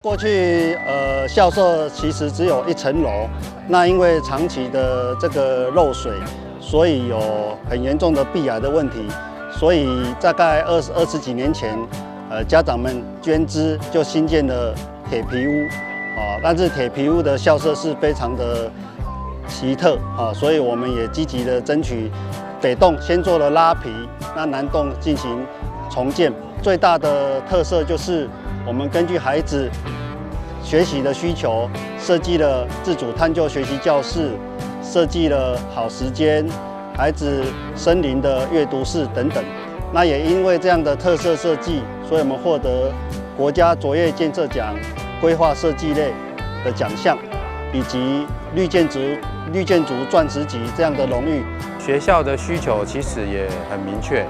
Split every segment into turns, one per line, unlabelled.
过去校舍其实只有1层楼，那因为长期的这个漏水，所以有很严重的壁癌的问题，所以大概二十几年前，家长们捐资就新建了铁皮屋，但是铁皮屋的校舍是非常的奇特，所以我们也积极的争取北栋先做了拉皮，那南栋进行重建。最大的特色就是我们根据孩子学习的需求，设计了自主探究学习教室，设计了好时间、孩子森林的阅读室等等。那也因为这样的特色设计，所以我们获得国家卓越建设奖规划设计类的奖项，以及绿建筑钻石级这样的荣誉。
学校的需求其实也很明确，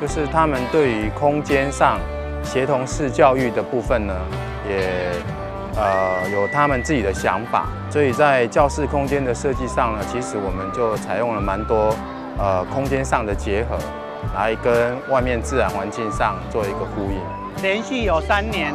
就是他们对于空间上协同式教育的部分呢，也有他们自己的想法，所以在教室空间的设计上呢，其实我们就采用了蛮多空间上的结合，来跟外面自然环境上做一个呼应。
连续有3年，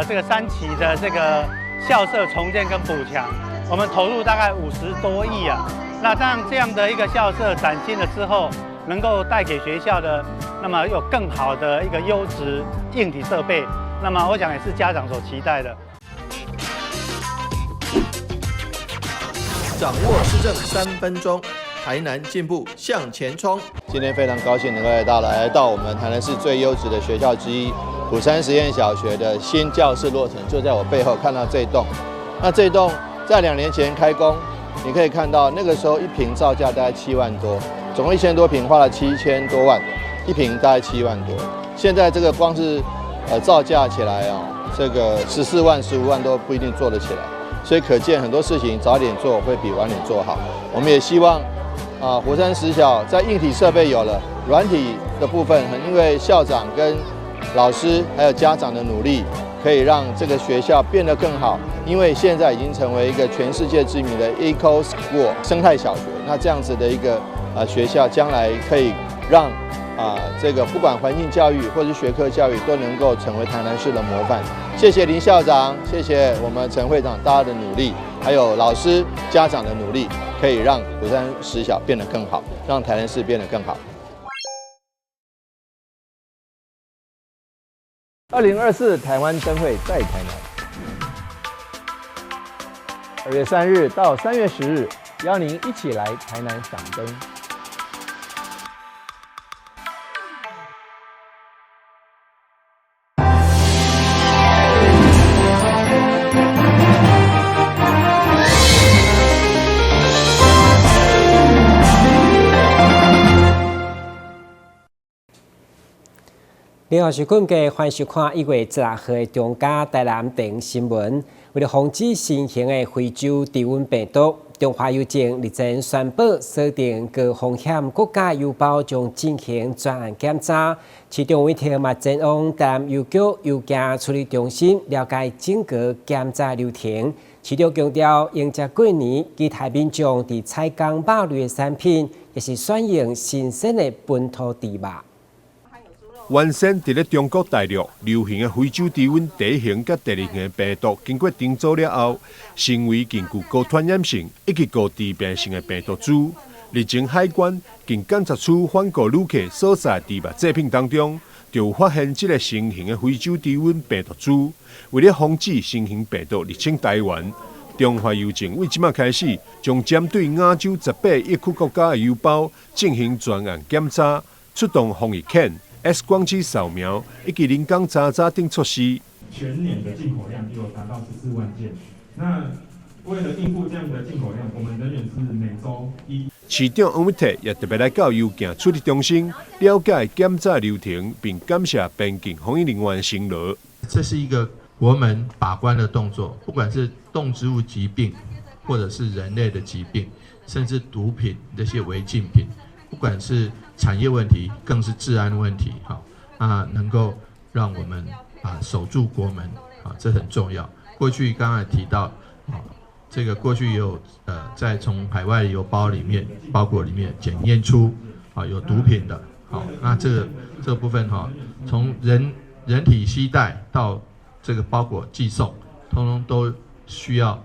这个3期的这个校舍重建跟补强，我们投入大概50多亿啊。那这样的一个校舍崭新了之后，能够带给学校的，那么有更好的一个优质硬体设备，那么我想也是家长所期待的。
掌握施政3分钟，台南进步向前冲。
今天非常高兴能够来到我们台南市最优质的学校之一虎山实验小学的新教室落成，就在我背后看到这栋。那这栋在2年前开工，你可以看到那个时候1坪造价大概7万多，总共1000多坪花了7000多万，1坪大概7万多。现在这个光是造价起来这个14万、15万都不一定做得起来。所以可见很多事情早点做会比晚点做好。我们也希望虎山实小在硬体设备有了，软体的部分，因为校长跟老师还有家长的努力，可以让这个学校变得更好。因为现在已经成为一个全世界知名的 Eco School 生态小学，那这样子的一个学校，将来可以让这个不管环境教育或是学科教育都能够成为台南市的模范。谢谢林校长，谢谢我们陈会长大家的努力，还有老师家长的努力，可以让虎山实小变得更好，让台南市变得更好。
2024台湾灯会在台南，2月3日到3月10日，邀您一起来台南赏灯。
你好，是困嘅，欢迎收看1月16号的中嘉台南电新闻。为了防止新型的非洲低温病毒，中华邮政日前宣布锁定高风险国家邮包将进行专案检查。其中委托嘛前往台南邮局邮件处理中心了解整个检查流程。市长强调，迎接过年，期待民众伫采购肉类的产品，也是选用新鲜的本土猪肉。
原先伫咧中国大陆流行的非洲低温第1型甲第2型的病毒，经过定做了后，成为更具高传染性以及高致病性的病毒株。日前海关经检查处反国旅客所在猪肉制品当中，就有发现这个新型的非洲低温病毒株。为了防止新型病毒入侵台湾，中华邮政为即马开始，将针对亚洲18疫区国家的邮包进行专案检查，出动防疫犬。X 光机扫描以及人工查查等措施，
全年的进口量就达到14万件。那为了应付这样的进口量，我们人员是每周
市长王伟泰也特别来到邮件处理中心，了解检查流程，并感谢边境防疫人员辛劳。
这是一个国门把关的动作，不管是动植物疾病，或者是人类的疾病，甚至毒品这些违禁品。不管是产业问题，更是治安问题，能够让我们守住国门，这很重要。过去刚才提到，这个过去有在从海外邮包里面、包裹里面检验出有毒品的，那这个部分从人体携带到这个包裹寄送，通通都需要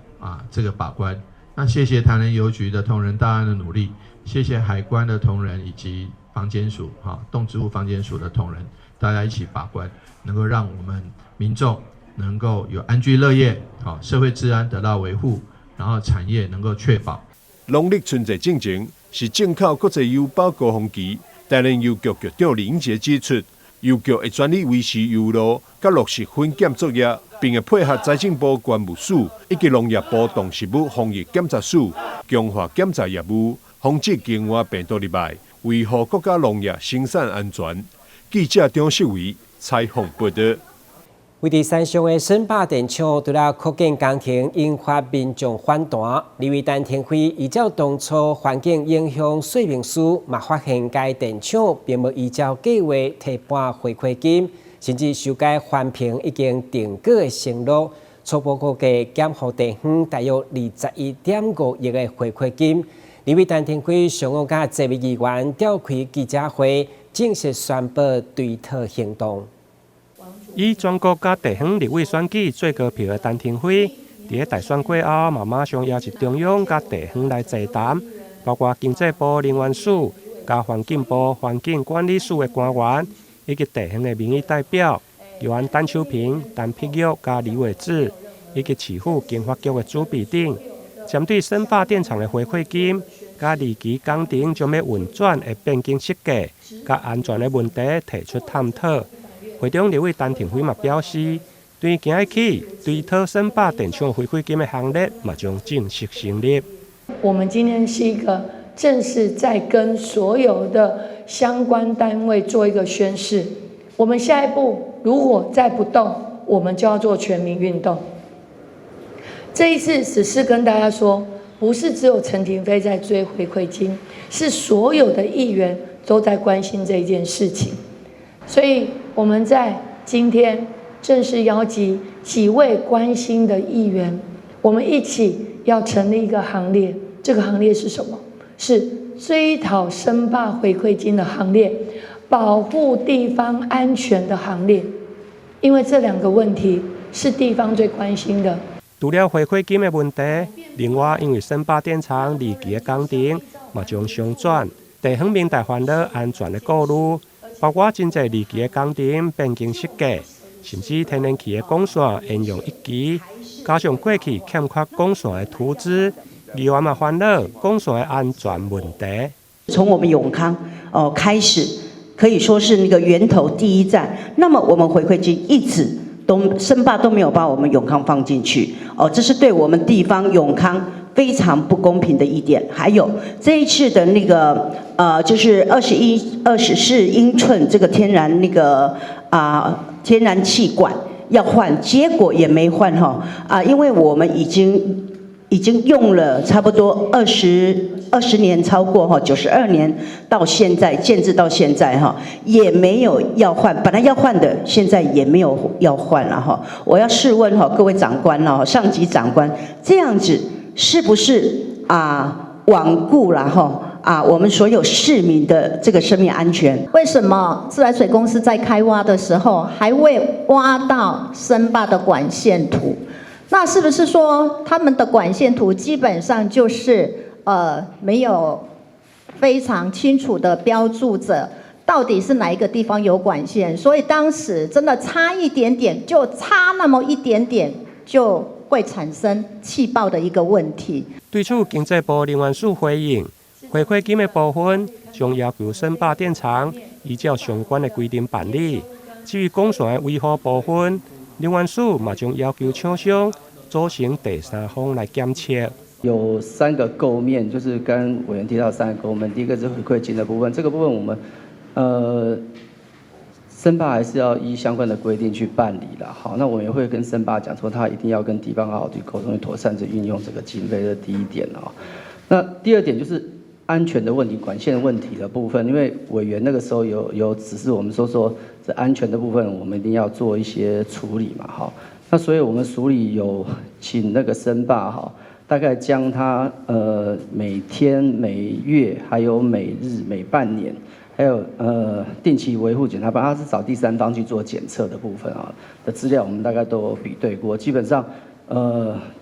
这个把关。那谢谢台南邮局的同仁大家的努力，谢谢海关的同仁以及防检署动植物防检署的同仁，大家一起把关，能够让我们民众能够有安居乐业，社会治安得到维护，然后产业能够确保。
农历春节进前是正考国际邮包高峰期，台南邮局局长李英杰指出，邮局会全力维持邮路，甲落实分检作业，并会配合财政部关务署以及农业部动植物防疫检查署，强化检查业务，防止境外病毒入来，维护国家农业生产安全。记者张世伟采访报道。
位伫山上的沈霸电厂，除了扩建工程引发民众反弹，李伟丹天辉依照当初环境影响说明书，嘛发现该电厂并无依照计划提拨回馈金，甚至修改环评已经定稿的承诺，初步估计减予地方大约21.5亿的回馈金。李伟丹天辉上午甲这位议员召开记者会，正式宣布对讨行动。
以全国甲地方立委选举最高票的陈廷辉，伫大选过后，马上邀请中央甲地方来座谈，包括经济部能源署、甲环境部环境管理署的官员，以及地方的民意代表，包含陈秋平、陈碧玉、甲李伟智，以及市府经发局的主笔等，针对沈霸电厂的回馈金，甲二期工程将要运转的变更设计，甲安全的问题提出探讨。会中立委陈廷辉嘛表示，对今日起对讨沈霸电厂回馈金的行列嘛将正式成立。
我们今天是一个正式在跟所有的相关单位做一个宣示。我们下一步如果再不动，我们就要做全民运动。这一次只是跟大家说，不是只有陈廷飞在追回馈金，是所有的议员都在关心这一件事情。所以我们在今天正式邀集几位关心的议员，我们一起要成立一个行列。这个行列是什么？是追讨申报回馈金的行列，保护地方安全的行列。因为这两个问题是地方最关心的。
除了回馈金的问题，另外因为沈霸电厂2期的工程嘛将商转，地方民大烦恼安全的顾虑。包括真侪2期的工程变更设计，甚至天然气的管线沿用1期，加上过去欠缺管线的图纸，议员嘛烦恼管线的安全问题。
从我们永康开始，可以说是那个源头第一站。那么我们回馈金一直申霸都没有把我们永康放进去，这是对我们地方永康非常不公平的一点。还有这一次的那个就是24英寸这个天然那个天然气管要换，结果也没换因为我们已经用了差不多20年，超过92年到现在建制到现在也没有要换，本来要换的现在也没有要换了我要试问各位长官上级长官，这样子是不是罔顾了我们所有市民的这个生命安全？
为什么自来水公司在开挖的时候还未挖到申霸的管线图？那是不是说他们的管线图基本上就是没有非常清楚的标注着到底是哪一个地方有管线？所以当时真的差一点点，就差那么一点点，就会产生气爆的一个问题。
对此，经济部能源署回应，回馈金的部分将要求申霸电厂依照相关的规定办理。至于管线的维护部分，能源署嘛将要求厂商组成第三方来检测。
有3个构面，就是刚刚委员提到3个构面。第一个是回馈金的部分，这个部分我们申霸还是要依相关的规定去办理啦。好，那我们也会跟申霸讲说，他一定要跟地方好好去沟通，妥善去运用这个经费的第一点那第二点就是安全的问题、管线问题的部分，因为委员那个时候有指示我们说这安全的部分我们一定要做一些处理嘛那所以我们署理有请那个申霸大概将他每天、每月还有每日、每半年还有定期维护检查班，它是找第三方去做检测的部分啊的资料，我们大概都有比对过。基本上，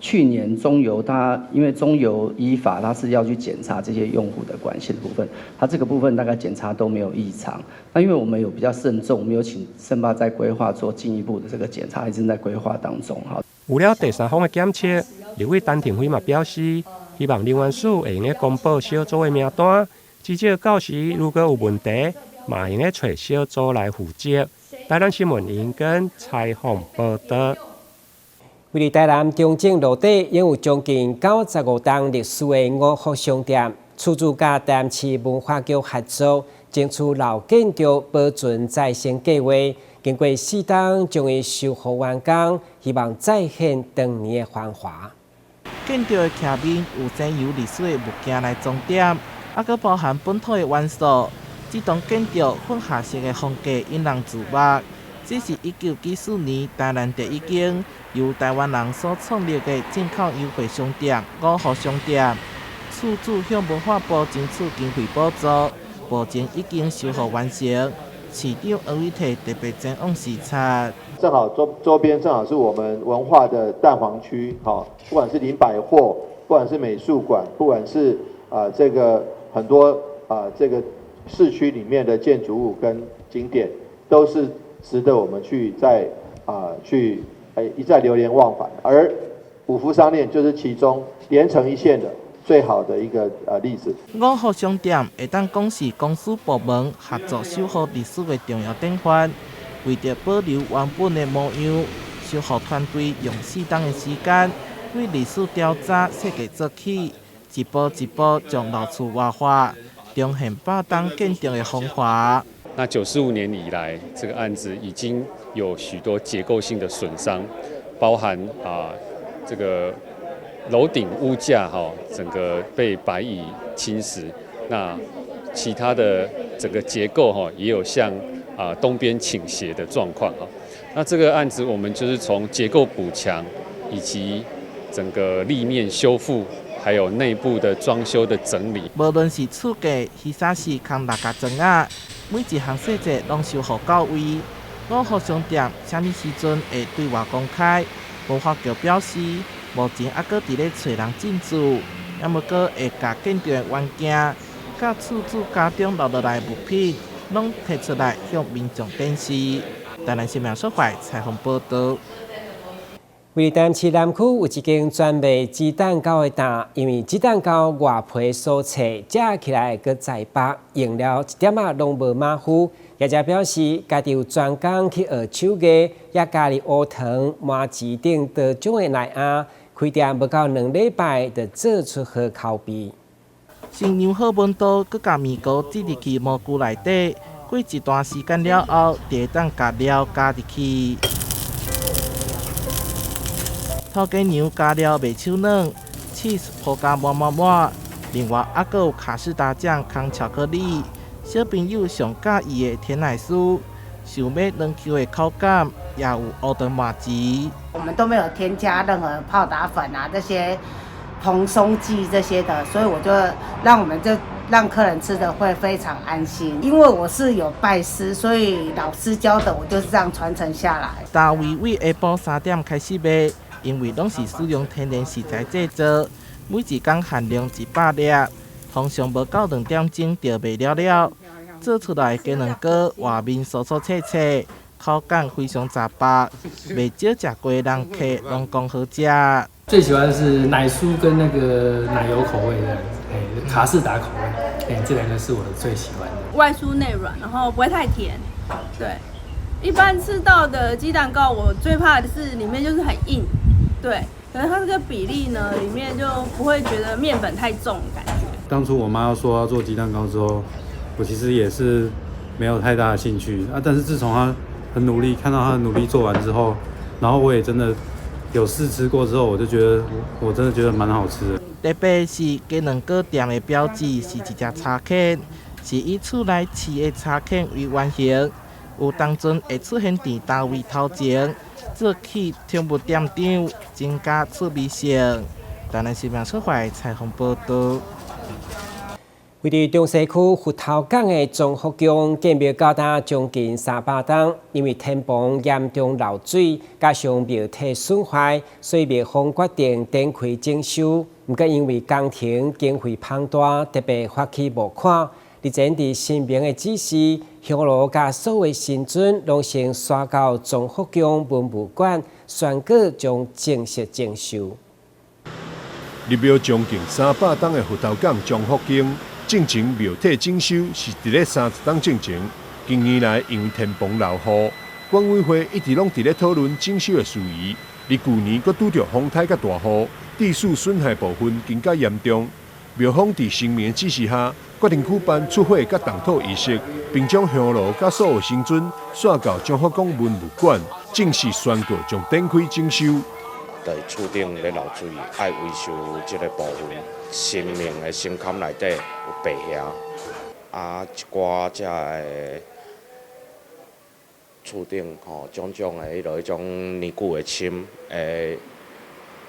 去年中油它因为中油依法它是要去检查这些用户的管线的部分，它这个部分大概检查都没有异常。那因为我们有比较慎重，我们有请申报在规划做进一步的这个检查，还正在规划当中哈。
有了第三方的检测，立委陈廷辉嘛表示，希望能源署会用公布小组的名单。至少到时如果有问题，嘛用找小组来负责。台南新闻引跟采访报道。
为了台南中正路底拥有将近95栋历史的五福商店，出资甲台南市文化局合作，争取老建筑保存再生计划。经过4档，将伊修复完工，希望再现当年的繁华。
建筑的侧面有经由历史的物件来装点。还佫包含本土的元素，这栋建筑混合式的风格引人注目。这是1994年台南第一间由台湾人所创立的进口优惠商店——五福商店。厝主向文化部争取经费补助，目前已经修复完成。市长黄伟綽特别前往视察。
正好周边正好是我们文化的蛋黄区，好，不管是林百货，不管是美术馆，不管是这个。很多这个市区里面的建筑物跟景点，都是值得我们去一再流连忘返。而五福商店就是其中连成一线的最好的一个例子。
五福商店会当讲是公司部门合作修复历史的重要典范。为着保留原本的模样，修复团队用4档的时间，为历史雕渣设计做起。一步一步将老厝活化，彰显8档建筑的风华。
那95年以来，这个案子已经有许多结构性的损伤，包含这个楼顶屋架整个被白蚁侵蚀。那其他的整个结构也有向东边倾斜的状况那这个案子我们就是从结构补强以及整个立面修复。还有内部的装修的整理，
无论是厝架、鱼沙室、空6个砖仔，每一项细节拢修复到位。五福商店什么时阵会对外公开？文化局表示，目前还阁伫咧找人进驻，也无阁会甲建筑的原件、甲厝主家中留落来物品，拢摕出来向民众展示。台南新闻所在采访报道。
为台南市南区有一间专卖鸡蛋糕的店，因为鸡蛋糕外皮所切，食起来佫再白，用了一点仔拢无马虎。业者表示，家己有专工去学手艺，也家己乌糖、麻糍等多种的内餡，开店不到2礼拜，就做出好口碑。
先让好温度，佮甲面糊挤入去模具内底，过一段时间了后，就当甲料加入去。土鸡娘加料卖手软 ，cheese 铺加满满满，另外还佫有卡士达酱烘巧克力，小朋友上喜意的甜奶酥，想要软 Q 的口感，也有乌糖麻糍。
我们都没有添加任何泡打粉啊这些蓬松剂这些的，所以我就让客人吃的会非常安心。因为我是有拜师，所以老师教的我就是这样传承下来。
大卫为下晡3点开始卖。因为拢是使用天然食材制作，每一工限量100粒，通常无到2点钟就卖了。做出来鸡卵糕外面酥酥脆脆，口感非常杂白，袂少食过的人客拢讲好食。
最喜欢的是奶酥跟那个奶油口味的，卡士达口味，这2个是我最喜欢的。
外酥内软，然后不会太甜，对。一般吃到的鸡蛋糕，我最怕的是里面就是很硬。对，可是它这个比例呢，里面就不会觉得面粉太重的感觉。
当初我妈要说要做鸡蛋糕之后，我其实也是没有太大的兴趣但是自从她很努力，看到她的努力做完之后，然后我也真的有试吃过之后，我就觉得我真的觉得蛮好吃的。
特别是鸡卵糕店的标志是一只叉钳，是以厝内饲的叉钳为原型，有当阵会出现伫单位头前。做起宠物店长，增加趣味性。台南新闻所在采访报道。
位于中西区佛头港的中福宫建庙高达将近300栋，因为天棚严重漏水，加上庙体损坏，所以庙方决定展开整修。不过因为工程经费庞大，特别发起募款。日前伫新明的指示，香炉甲所有神尊拢先刷到中福宫文物馆，宣告将正式整修。
入庙将近300栋的佛头港中福宫。进前庙体整修是伫咧30档进前，近年来因为天棚漏雨，管委会一直拢伫咧讨论整修的事宜。而去年阁拄着风台甲大雨，地势损害部分更加严重。庙方伫声明指示下，决定举办出火甲动土仪式，并将香炉甲所有神尊刷到中福宫文物馆，正式宣告将展开整修。
在厝顶咧漏水，爱维修这个部分。神明的神龛内底有白霞，一寡只个厝顶种种的迄种年久的深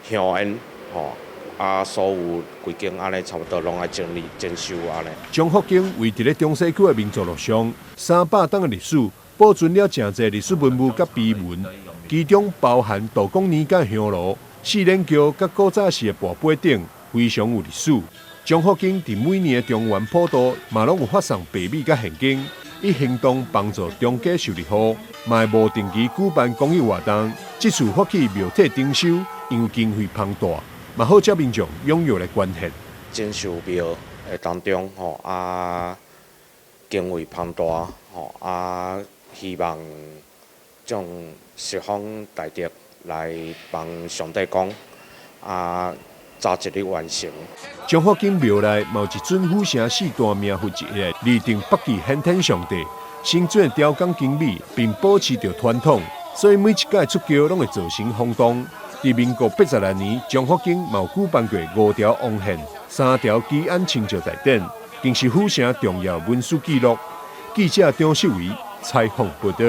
香烟所有规间安尼差不多拢爱整理整修安尼。
中福宫位伫咧中西区的民族路上，300栋的历史，保存了真侪历史文物甲碑文，其中包含道光年间香炉、四莲桥甲古早时的跋杯顶。非常有历史。中福宫伫每年的中元普渡，嘛拢有发送白米甲现金，以行动帮助中家受日雨，嘛会无定期举办公益活动。这次发起庙体整修，因为经费庞大，嘛好接民众踊跃来捐献。
整修庙的当中经费庞大希望将十方大德来帮上帝讲早一日完成。
中福宫庙内嘛有一尊虎城4大名佛之一，立定北极先天上帝，神尊的雕工精美，并保持着传统，所以每一届出轿拢会造成轰动。伫民国86年，中福宫嘛有举办过5条王献、3条基安清醮大典，更是府城重要文书记录。记者张秀维采访报道。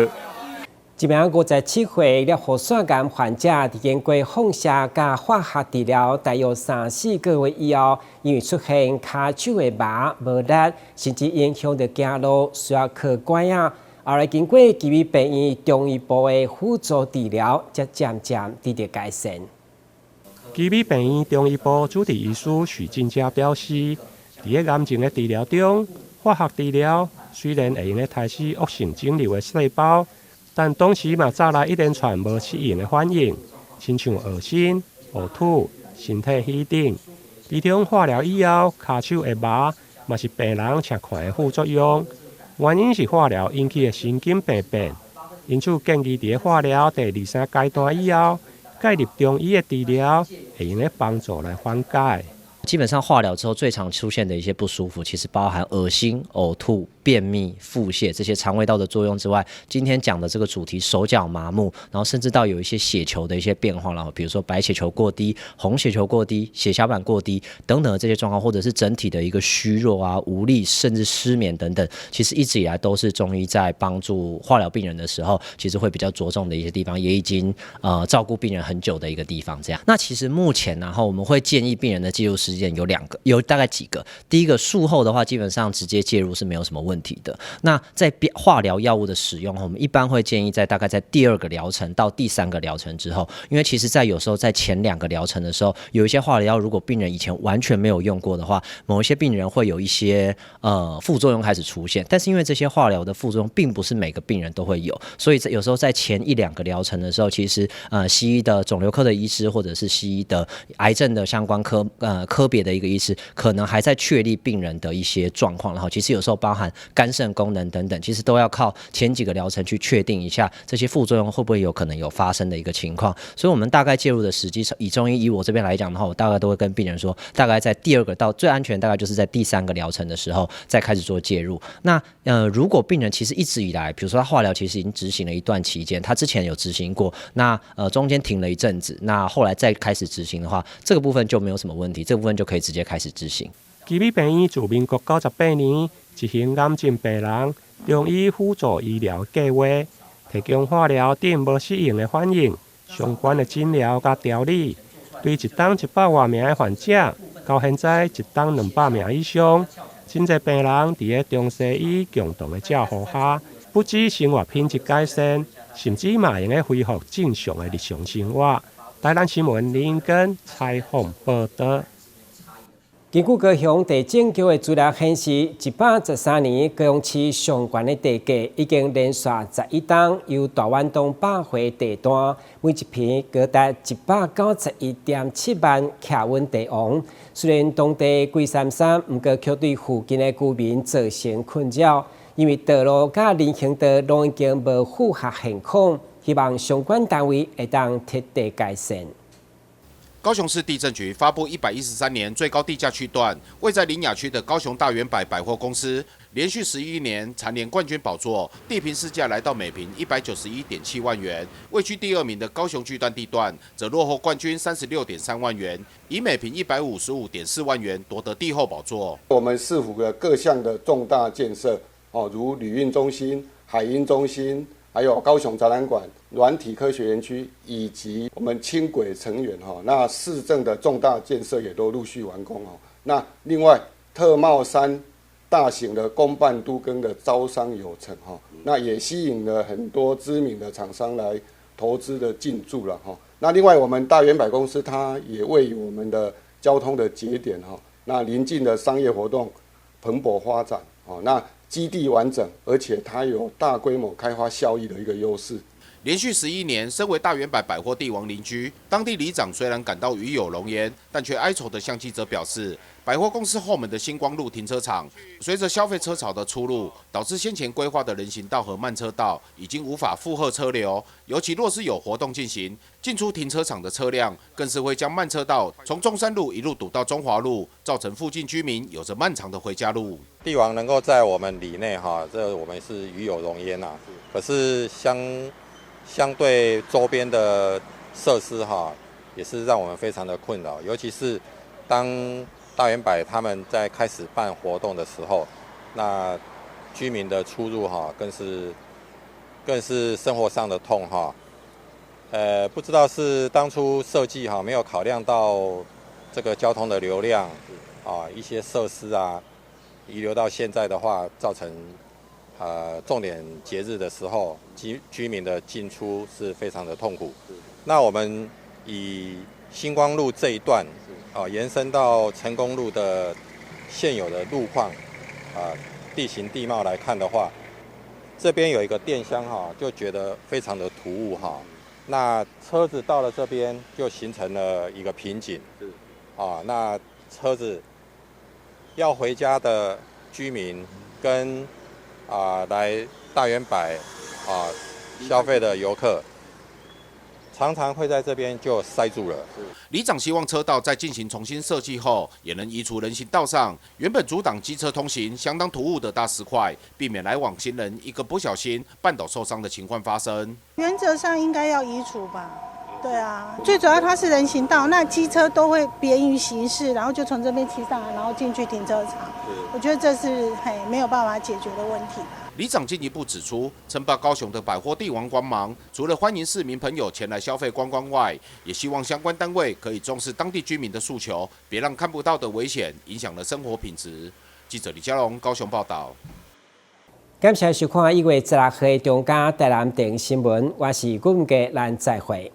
一名57岁尿酸癌患者，伫经过放射甲化学治疗大约3-4个月以后，因为出现骹手的麻无力，甚至影响到走路，需要靠拐啊。后来经过基于病院中医部的辅助治疗，才渐渐得到改善。
基于病院中医部主治医师许进佳表示，伫个癌症的治疗中，化学治疗虽然会用来杀死恶性肿瘤的细胞。但当时嘛，早来一连串无适应的反应，亲像恶心、呕吐、身体虚顶。其中化疗以后，骹手的麻嘛是病人常看的副作用。原因是化疗引起的神经病变，因此建议伫化疗第2、3阶段以后，介入中医的治疗，会用来帮助来缓解。
基本上化疗之后最常出现的一些不舒服，其实包含恶心、呕吐、便秘、腹泻这些肠胃道的作用之外，今天讲的这个主题手脚麻木，然后甚至到有一些血球的一些变化，然后比如说白血球过低、红血球过低、血小板过低等等的这些状况，或者是整体的一个虚弱啊、无力，甚至失眠等等，其实一直以来都是中医在帮助化疗病人的时候，其实会比较着重的一些地方，也已经照顾病人很久的一个地方。这样，那其实目前然后我们会建议病人的介入时间有大概几个。第一个，术后的话，基本上直接介入是没有什么问题的。那在化疗药物的使用，我们一般会建议大概在第2个疗程到第3个疗程之后，因为其实有时候在前2个疗程的时候，有一些化疗药如果病人以前完全没有用过的话，某一些病人会有一些副作用开始出现。但是因为这些化疗的副作用并不是每个病人都会有，所以有时候在前1、2个疗程的时候，其实西医的肿瘤科的医师或者是西医的癌症的相关科别的一个医师，可能还在确立病人的一些状况，然后其实有时候包含肝肾功能等等，其实都要靠前几个疗程去确定一下这些副作用会不会有可能有发生的一个情况。所以我们大概介入的时机，以中医以我这边来讲的话，我大概都会跟病人说，大概在第2个到最安全，大概就是在第3个疗程的时候再开始做介入。那如果病人其实一直以来，比如说他化疗其实已经执行了一段期间，他之前有执行过，那中间停了一阵子，那后来再开始执行的话，这个部分就没有什么问题，这个部分就可以直接开始执行。
基于病院自民国98年执行癌症病人中医辅助医疗计划，提供化疗等无适应的反应相关的诊疗甲调理，对一档100多名的患者，到现在一档200名以上，真侪病人伫个中西医共同的照护下，不止生活品质改善，甚至嘛会用恢复正常的日常生活。台南新闻林英根采访报道。
根据高雄地政局的资料显示，113年高雄市相关的地价已经连续11档由大湾东百回地段，每一坪高达191.7万徛稳地王。虽然当地贵三山，不过却对附近的居民造成困扰，因为道路甲人行道拢已经无符合现况，希望相关单位会当彻底改善。
高雄市地政局发布113年最高地价区段，位在苓雅区的高雄大圆百百货公司，连续11年蝉联冠军宝座，地坪市价来到每坪191.7万元。位居第2名的高雄巨蛋地段，则落后冠军36.3万元，以每坪155.4万元夺得地后宝座。
我们市府的各项的重大建设，如旅运中心、海鹰中心，还有高雄展览馆、软体科学园区以及我们轻轨成员那市政的重大建设也都陆续完工那另外特茂山大型的公办都更的招商有成那也吸引了很多知名的厂商来投资的进驻了那另外我们大圆百公司它也位于我们的交通的节点那邻近的商业活动蓬勃发展那基地完整，而且它有大规模开发效益的一个优势。
连续11年，身为大圆百百货帝王邻居，当地里长虽然感到与有荣焉，但却哀愁的向记者表示，百货公司后门的星光路停车场，随着消费车潮的出入，导致先前规划的人行道和慢车道已经无法负荷车流，尤其若是有活动进行，进出停车场的车辆更是会将慢车道从中山路一路堵到中华路，造成附近居民有着漫长的回家路。
帝王能够在我们里内这我们是与有荣焉可是相对周边的设施也是让我们非常的困扰，尤其是当大圆百他们在开始办活动的时候，那居民的出入更是生活上的痛不知道是当初设计没有考量到这个交通的流量一些设施遗留到现在的话，造成重点节日的时候，居民的进出是非常的痛苦。那我们以星光路这一段延伸到成功路的现有的路况地形地貌来看的话，这边有一个电箱就觉得非常的突兀那车子到了这边就形成了一个瓶颈那车子要回家的居民跟来大圆百消费的游客，常常会在这边就塞住了。
里长希望车道在进行重新设计后，也能移除人行道上原本阻挡机车通行相当突兀的大石块，避免来往行人一个不小心绊倒受伤的情况发生。
原则上应该要移除吧。对啊，最主要它是人行道，那机车都会别于行驶，然后就从这边骑上来，然后进去停车场。我觉得这是没有办法解决的问题。
里长进一步指出，称霸高雄的百货帝王光芒，除了欢迎市民朋友前来消费观光外，也希望相关单位可以重视当地居民的诉求，别让看不到的危险影响了生活品质。记者李佳龙高雄报道。
感谢收看1月16号的中嘉台南电新闻，我是顾文杰，咱再会。